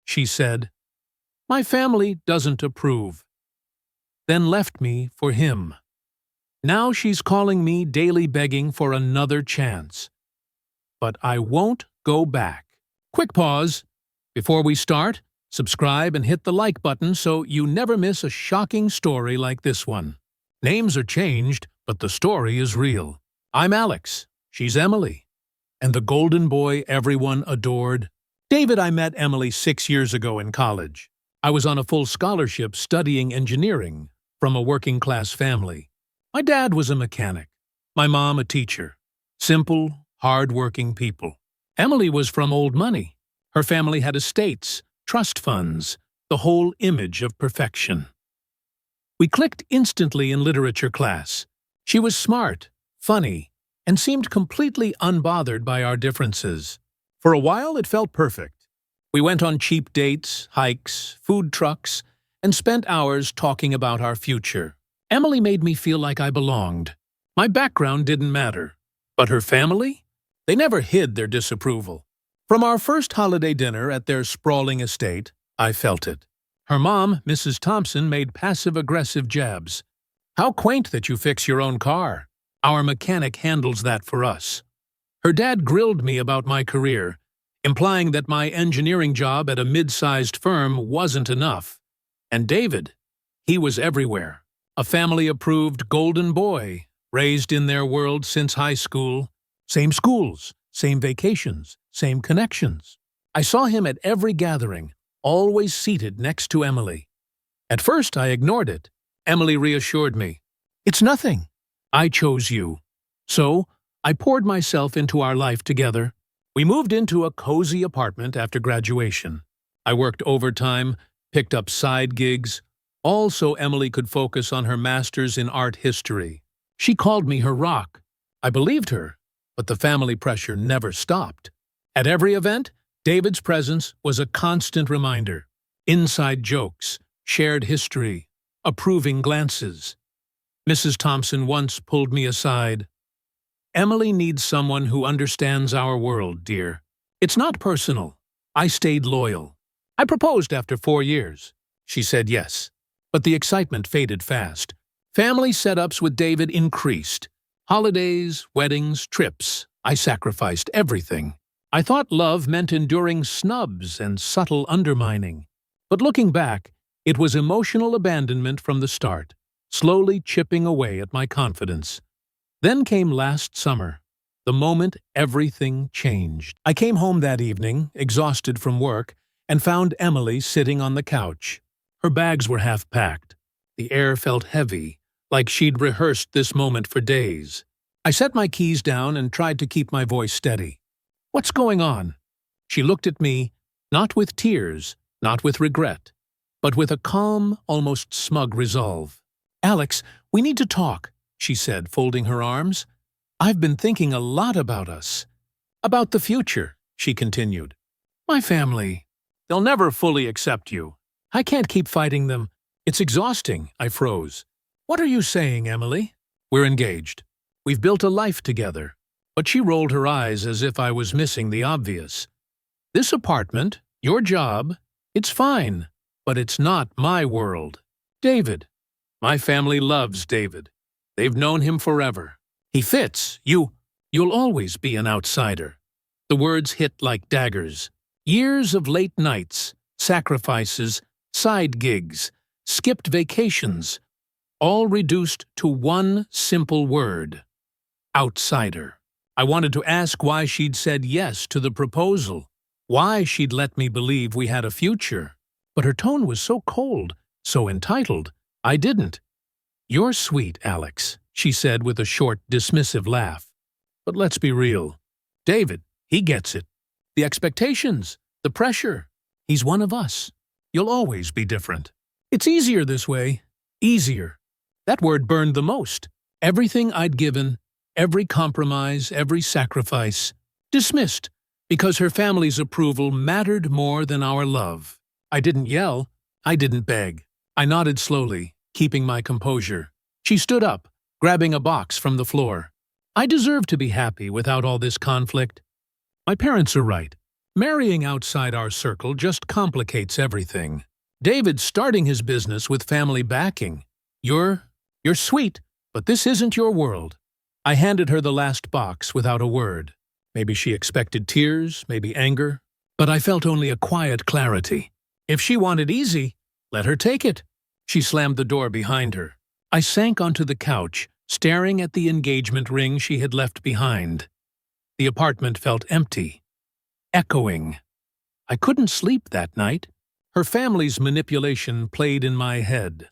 she said. My family doesn't approve. Then left me for him. Now she's calling me daily begging for another chance. But I won't go back. Quick pause. Before we start, subscribe and hit the like button so you never miss a shocking story like this one. Names are changed, but the story is real. I'm Alex. She's Emily. And the golden boy everyone adored. David, I met Emily 6 years ago in college. I was on a full scholarship studying engineering from a working-class family. My dad was a mechanic. My mom a teacher. Simple, hard-working people. Emily was from old money. Her family had estates, trust funds, the whole image of perfection. We clicked instantly in literature class. She was smart, funny, and seemed completely unbothered by our differences. For a while, it felt perfect. We went on cheap dates, hikes, food trucks, and spent hours talking about our future. Emily made me feel like I belonged. My background didn't matter. But her family? They never hid their disapproval. From our first holiday dinner at their sprawling estate, I felt it. Her mom, Mrs. Thompson, made passive-aggressive jabs. How quaint that you fix your own car. Our mechanic handles that for us. Her dad grilled me about my career, implying that my engineering job at a mid-sized firm wasn't enough. And David, he was everywhere. A family-approved golden boy, raised in their world since high school. Same schools, same vacations, same connections. I saw him at every gathering, always seated next to Emily. At first, I ignored it. Emily reassured me. It's nothing. I chose you. So, I poured myself into our life together. We moved into a cozy apartment after graduation. I worked overtime, picked up side gigs, all so Emily could focus on her master's in art history. She called me her rock. I believed her, but the family pressure never stopped. At every event, David's presence was a constant reminder. Inside jokes, shared history, approving glances. Mrs. Thompson once pulled me aside. Emily needs someone who understands our world, dear. It's not personal. I stayed loyal. I proposed after 4 years. She said yes. But the excitement faded fast. Family setups with David increased. Holidays, weddings, trips. I sacrificed everything. I thought love meant enduring snubs and subtle undermining. But looking back, it was emotional abandonment from the start, slowly chipping away at my confidence. Then came last summer, the moment everything changed. I came home that evening, exhausted from work, and found Emily sitting on the couch. Her bags were half-packed. The air felt heavy, like she'd rehearsed this moment for days. I set my keys down and tried to keep my voice steady. What's going on? She looked at me, not with tears, not with regret, but with a calm, almost smug resolve. Alex, we need to talk, she said, folding her arms. I've been thinking a lot about us. About the future, she continued. My family. They'll never fully accept you. I can't keep fighting them. It's exhausting, I froze. What are you saying, Emily? We're engaged. We've built a life together. But she rolled her eyes as if I was missing the obvious. This apartment, your job, it's fine, but it's not my world. David. My family loves David. They've known him forever. He fits. You'll always be an outsider. The words hit like daggers. Years of late nights, sacrifices, side gigs, skipped vacations, all reduced to one simple word. Outsider. I wanted to ask why she'd said yes to the proposal, why she'd let me believe we had a future. But her tone was so cold, so entitled, I didn't. You're sweet, Alex, she said with a short, dismissive laugh. But let's be real. David, he gets it. The expectations, the pressure. He's one of us. You'll always be different. It's easier this way. Easier. That word burned the most. Everything I'd given, every compromise, every sacrifice, dismissed, because her family's approval mattered more than our love. I didn't yell. I didn't beg. I nodded slowly, keeping my composure. She stood up, grabbing a box from the floor. I deserve to be happy without all this conflict. My parents are right. Marrying outside our circle just complicates everything. David's starting his business with family backing. You're sweet, but this isn't your world. I handed her the last box without a word. Maybe she expected tears, maybe anger, but I felt only a quiet clarity. If she wanted easy, let her take it. She slammed the door behind her. I sank onto the couch, staring at the engagement ring she had left behind. The apartment felt empty, echoing. I couldn't sleep that night. Her family's manipulation played in my head.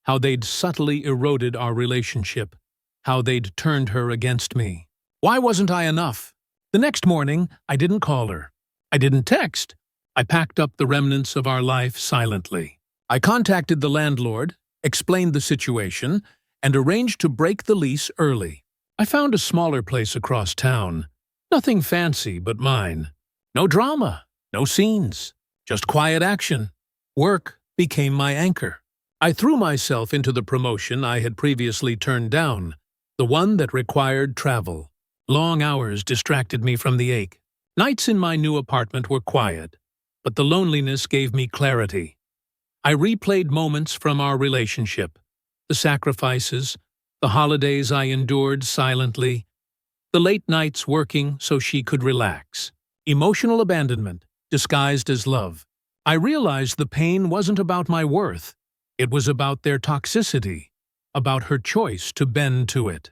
How they'd subtly eroded our relationship. How they'd turned her against me. Why wasn't I enough? The next morning, I didn't call her. I didn't text. I packed up the remnants of our life silently. I contacted the landlord, explained the situation, and arranged to break the lease early. I found a smaller place across town. Nothing fancy but mine. No drama, no scenes, just quiet action. Work became my anchor. I threw myself into the promotion I had previously turned down, the one that required travel. Long hours distracted me from the ache. Nights in my new apartment were quiet, but the loneliness gave me clarity. I replayed moments from our relationship, the sacrifices, the holidays I endured silently, the late nights working so she could relax. Emotional abandonment, disguised as love. I realized the pain wasn't about my worth. It was about their toxicity, about her choice to bend to it.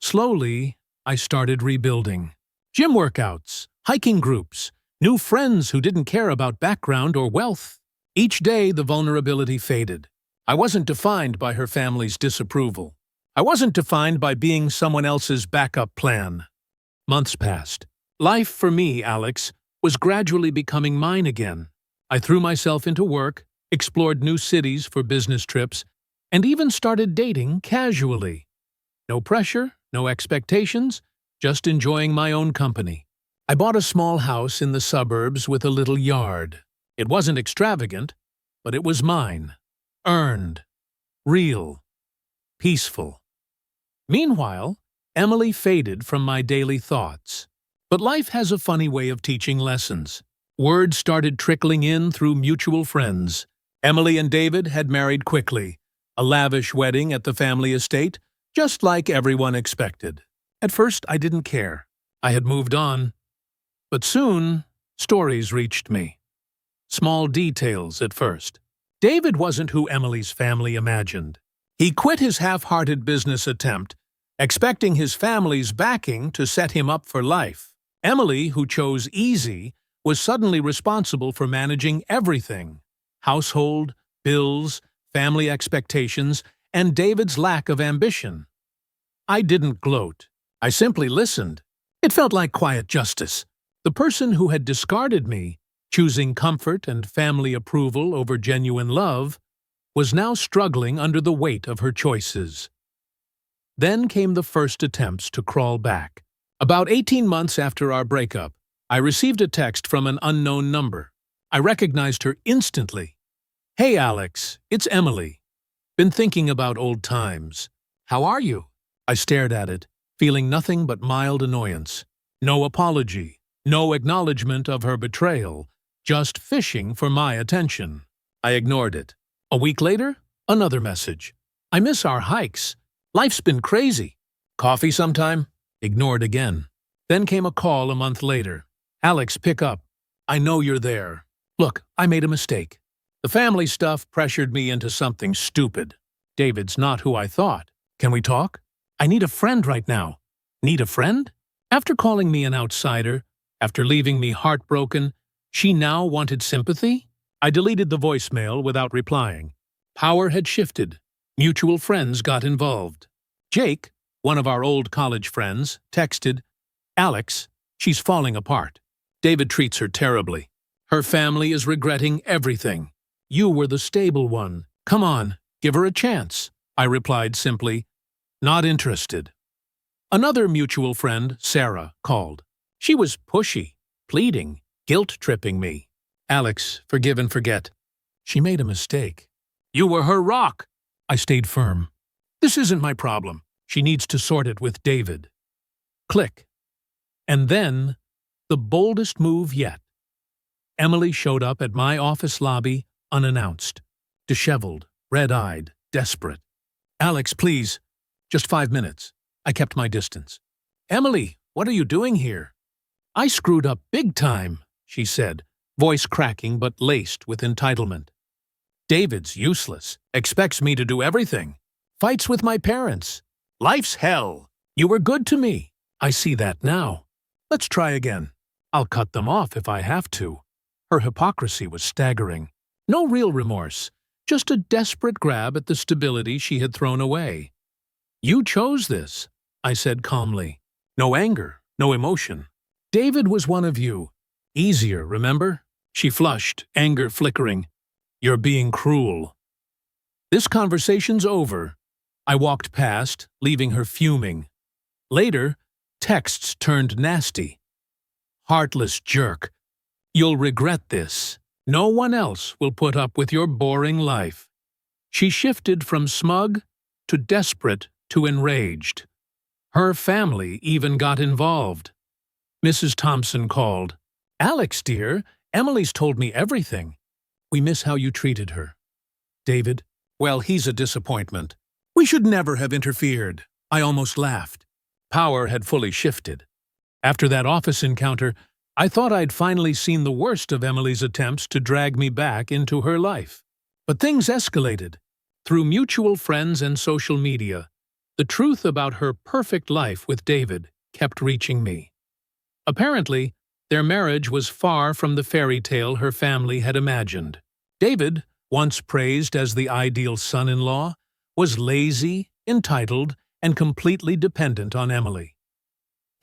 Slowly, I started rebuilding. Gym workouts, hiking groups, new friends who didn't care about background or wealth. Each day, the vulnerability faded. I wasn't defined by her family's disapproval. I wasn't defined by being someone else's backup plan. Months passed. Life for me, Alex, was gradually becoming mine again. I threw myself into work, explored new cities for business trips, and even started dating casually. No pressure, no expectations, just enjoying my own company. I bought a small house in the suburbs with a little yard. It wasn't extravagant, but it was mine. Earned. Real. Peaceful. Meanwhile, Emily faded from my daily thoughts. But life has a funny way of teaching lessons. Word started trickling in through mutual friends. Emily and David had married quickly. A lavish wedding at the family estate, just like everyone expected. At first, I didn't care. I had moved on. But soon, stories reached me. Small details at first. David wasn't who Emily's family imagined. He quit his half-hearted business attempt, expecting his family's backing to set him up for life. Emily, who chose easy, was suddenly responsible for managing everything: household, bills, family expectations, and David's lack of ambition. I didn't gloat. I simply listened. It felt like quiet justice. The person who had discarded me, choosing comfort and family approval over genuine love, was now struggling under the weight of her choices. Then came the first attempts to crawl back. About 18 months after our breakup, I received a text from an unknown number. I recognized her instantly. "Hey Alex, it's Emily. Been thinking about old times. How are you?" I stared at it, feeling nothing but mild annoyance. No apology, no acknowledgement of her betrayal, just fishing for my attention. I ignored it. A week later, another message. "I miss our hikes. Life's been crazy. Coffee sometime?" Ignored again. Then came a call a month later. "Alex, pick up. I know you're there. Look, I made a mistake. The family stuff pressured me into something stupid. David's not who I thought. Can we talk? I need a friend right now." Need a friend? After calling me an outsider, after leaving me heartbroken, she now wanted sympathy? I deleted the voicemail without replying. Power had shifted. Mutual friends got involved. Jake, one of our old college friends, texted, "Alex, she's falling apart. David treats her terribly. Her family is regretting everything. You were the stable one. Come on, give her a chance." I replied simply, "Not interested." Another mutual friend, Sarah, called. She was pushy, pleading, guilt-tripping me. "Alex, forgive and forget. She made a mistake." "You were her rock." I stayed firm. "This isn't my problem. She needs to sort it with David." Click. And then, The boldest move yet. Emily showed up at my office lobby unannounced, disheveled, red-eyed, desperate. "Alex, please. Just 5 minutes." I kept my distance. "Emily, what are you doing here?" "I screwed up big time," she said, voice cracking but laced with entitlement. "David's useless, expects me to do everything, fights with my parents. Life's hell. You were good to me. I see that now. Let's try again. I'll cut them off if I have to." Her hypocrisy was staggering. No real remorse, just a desperate grab at the stability she had thrown away. "You chose this," I said calmly. No anger, no emotion. "David was one of you. Easier, remember?" She flushed, anger flickering. "You're being cruel." "This conversation's over." I walked past, leaving her fuming. Later, texts turned nasty. "Heartless jerk. You'll regret this. No one else will put up with your boring life." She shifted from smug to desperate to enraged. Her family even got involved. Mrs. Thompson called. "Alex, dear, Emily's told me everything. We miss how you treated her." "David? Well, he's a disappointment. We should never have interfered." I almost laughed. Power had fully shifted. After that office encounter, I thought I'd finally seen the worst of Emily's attempts to drag me back into her life. But things escalated. Through mutual friends and social media, the truth about her perfect life with David kept reaching me. Apparently, their marriage was far from the fairy tale her family had imagined. David, once praised as the ideal son-in-law, was lazy, entitled, and completely dependent on Emily.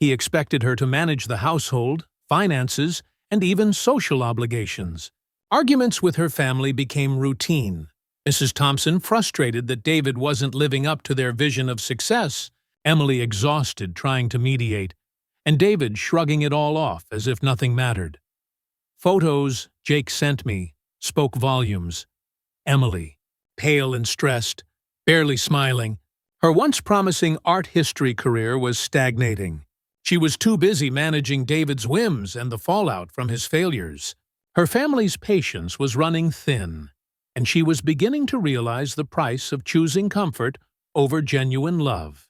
He expected her to manage the household, finances, and even social obligations. Arguments with her family became routine. Mrs. Thompson frustrated that David wasn't living up to their vision of success, Emily exhausted trying to mediate, and David shrugging it all off as if nothing mattered. Photos Jake sent me spoke volumes. Emily, pale and stressed, barely smiling, her once promising art history career was stagnating. She was too busy managing David's whims and the fallout from his failures. Her family's patience was running thin, and she was beginning to realize the price of choosing comfort over genuine love.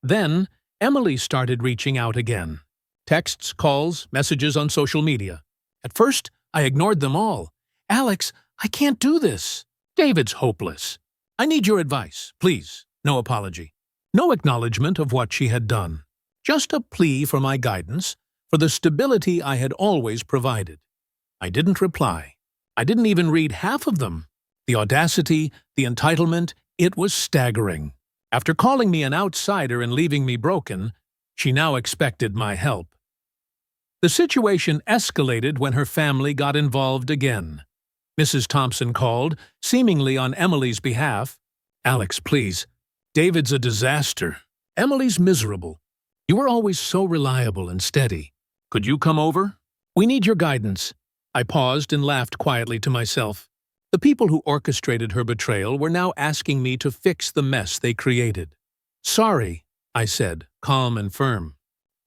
Then, Emily started reaching out again. Texts, calls, messages on social media. At first, I ignored them all. "Alex, I can't do this. David's hopeless. I need your advice, please." No apology. No acknowledgement of what she had done. Just a plea for my guidance, for the stability I had always provided. I didn't reply. I didn't even read half of them. The audacity, the entitlement, it was staggering. After calling me an outsider and leaving me broken, she now expected my help. The situation escalated when her family got involved again. Mrs. Thompson called, seemingly on Emily's behalf. "Alex, please. David's a disaster. Emily's miserable. You were always so reliable and steady. Could you come over? We need your guidance." I paused and laughed quietly to myself. The people who orchestrated her betrayal were now asking me to fix the mess they created. "Sorry," I said, calm and firm.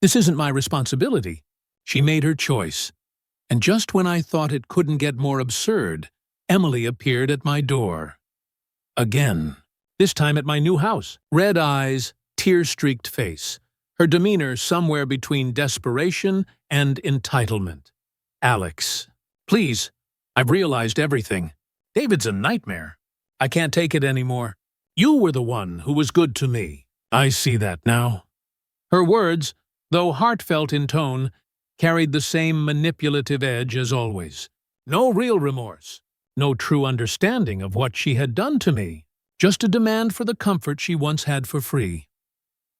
"This isn't my responsibility." She made her choice. And just when I thought it couldn't get more absurd, Emily appeared at my door. Again. This time at my new house. Red eyes, tear-streaked face. Her demeanor somewhere between desperation and entitlement. "Alex, please, I've realized everything. David's a nightmare. I can't take it anymore. You were the one who was good to me. I see that now." Her words, though heartfelt in tone, carried the same manipulative edge as always. No real remorse, no true understanding of what she had done to me, just a demand for the comfort she once had for free.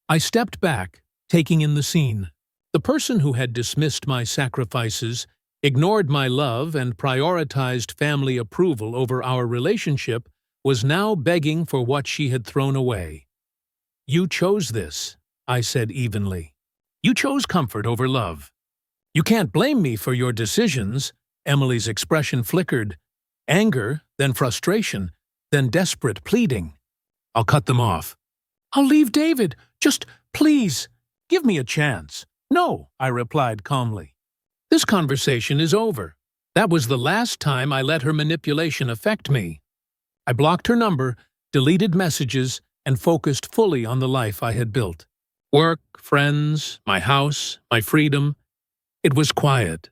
I stepped back, taking in the scene. The person who had dismissed my sacrifices, ignored my love, and prioritized family approval over our relationship was now begging for what she had thrown away. "You chose this," I said evenly. "You chose comfort over love. You can't blame me for your decisions." Emily's expression flickered. Anger, then frustration, then desperate pleading. "I'll cut them off." "I'll leave David. Just, please, give me a chance." "No," I replied calmly. This conversation is over. That was the last time I let her manipulation affect me. I blocked her number, deleted messages, and focused fully on the life I had built. Work, friends, my house, my freedom. It was quiet,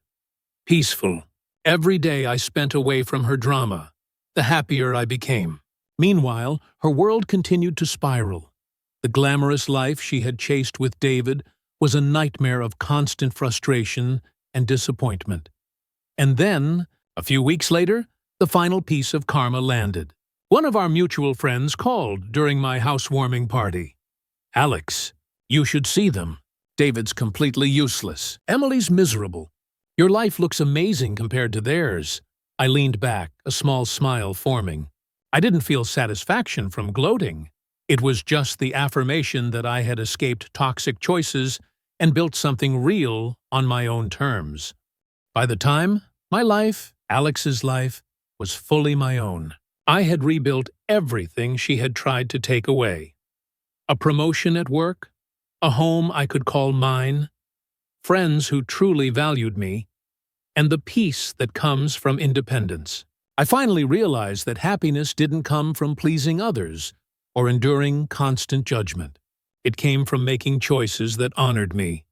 peaceful. Every day I spent away from her drama, the happier I became. Meanwhile, her world continued to spiral. The glamorous life she had chased with David was a nightmare of constant frustration and disappointment. And then, a few weeks later, the final piece of karma landed. One of our mutual friends called during my housewarming party. "Alex, you should see them. David's completely useless. Emily's miserable. Your life looks amazing compared to theirs." I leaned back, a small smile forming. I didn't feel satisfaction from gloating. It was just the affirmation that I had escaped toxic choices and built something real on my own terms. By the time my life, Alex's life, was fully my own, I had rebuilt everything she had tried to take away. A promotion at work, a home I could call mine, friends who truly valued me, and the peace that comes from independence. I finally realized that happiness didn't come from pleasing others or enduring constant judgment. It came from making choices that honored me.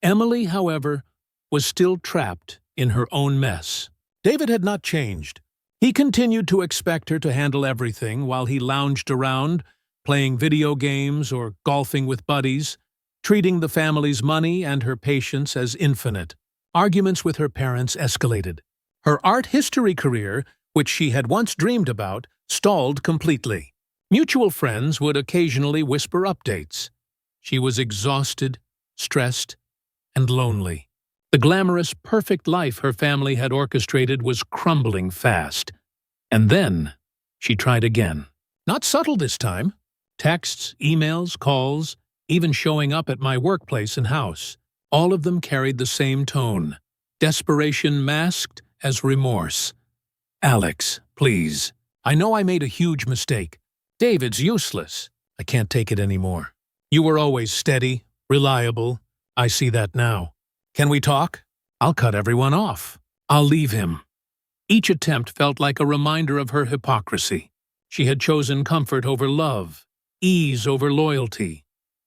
Emily, however, was still trapped in her own mess. David had not changed. He continued to expect her to handle everything while he lounged around, playing video games or golfing with buddies, treating the family's money and her patience as infinite. Arguments with her parents escalated. Her art history career, which she had once dreamed about, stalled completely. Mutual friends would occasionally whisper updates. She was exhausted, stressed, and lonely. The glamorous, perfect life her family had orchestrated was crumbling fast. And then she tried again. Not subtle this time. Texts, emails, calls, even showing up at my workplace and house. All of them carried the same tone. Desperation masked as remorse. "Alex, please. I know I made a huge mistake. David's useless. I can't take it anymore. You were always steady, reliable. I see that now. Can we talk? I'll cut everyone off. I'll leave him." Each attempt felt like a reminder of her hypocrisy. She had chosen comfort over love, ease over loyalty,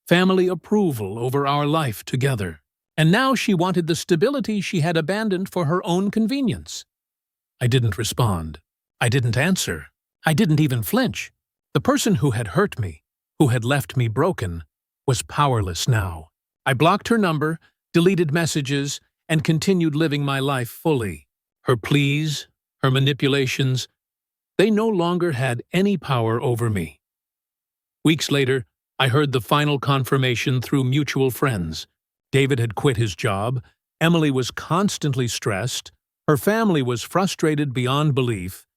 family approval over our life together. And now she wanted the stability she had abandoned for her own convenience. I didn't respond. I didn't answer. I didn't even flinch. The person who had hurt me, who had left me broken, was powerless now. I blocked her number, deleted messages, and continued living my life fully. Her pleas, her manipulations, they no longer had any power over me. Weeks later, I heard the final confirmation through mutual friends. David had quit his job, Emily was constantly stressed, her family was frustrated beyond belief,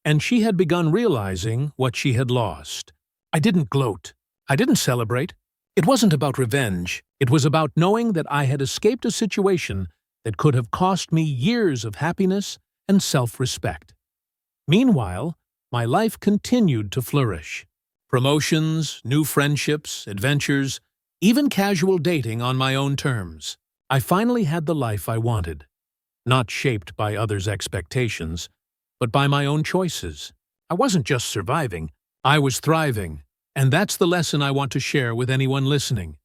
and she had begun realizing what she had lost. I didn't gloat. I didn't celebrate. It wasn't about revenge. It was about knowing that I had escaped a situation that could have cost me years of happiness and self-respect. Meanwhile, my life continued to flourish. Promotions, new friendships, adventures, even casual dating on my own terms. I finally had the life I wanted, not shaped by others' expectations, but by my own choices. I wasn't just surviving, I was thriving, and that's the lesson I want to share with anyone listening.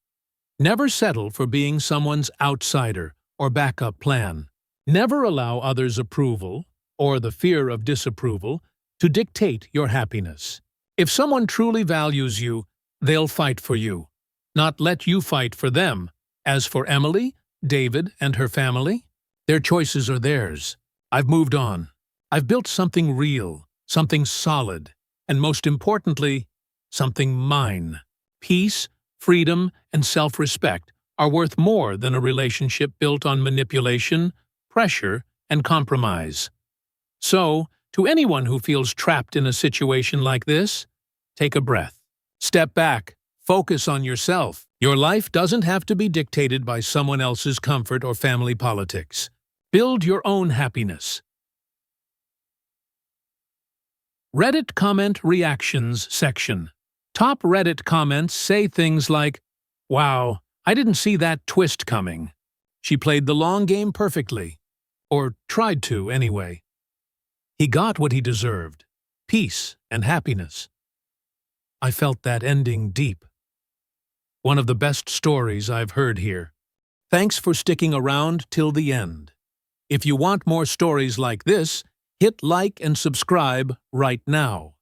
Never settle for being someone's outsider or backup plan. Never allow others' approval, or the fear of disapproval, to dictate your happiness. If someone truly values you, they'll fight for you, not let you fight for them. As for Emily, David, and her family, their choices are theirs. I've moved on. I've built something real, something solid, and most importantly, something mine. Peace, freedom, and self-respect are worth more than a relationship built on manipulation, pressure, and compromise. So, to anyone who feels trapped in a situation like this, take a breath. Step back. Focus on yourself. Your life doesn't have to be dictated by someone else's comfort or family politics. Build your own happiness. Reddit Comment Reactions section. Top Reddit comments say things like, "Wow, I didn't see that twist coming," She played the long game perfectly. Or tried to, anyway. He got what he deserved, peace and happiness. I felt that ending deep. One of the best stories I've heard here. Thanks for sticking around till the end. If you want more stories like this, hit like and subscribe right now.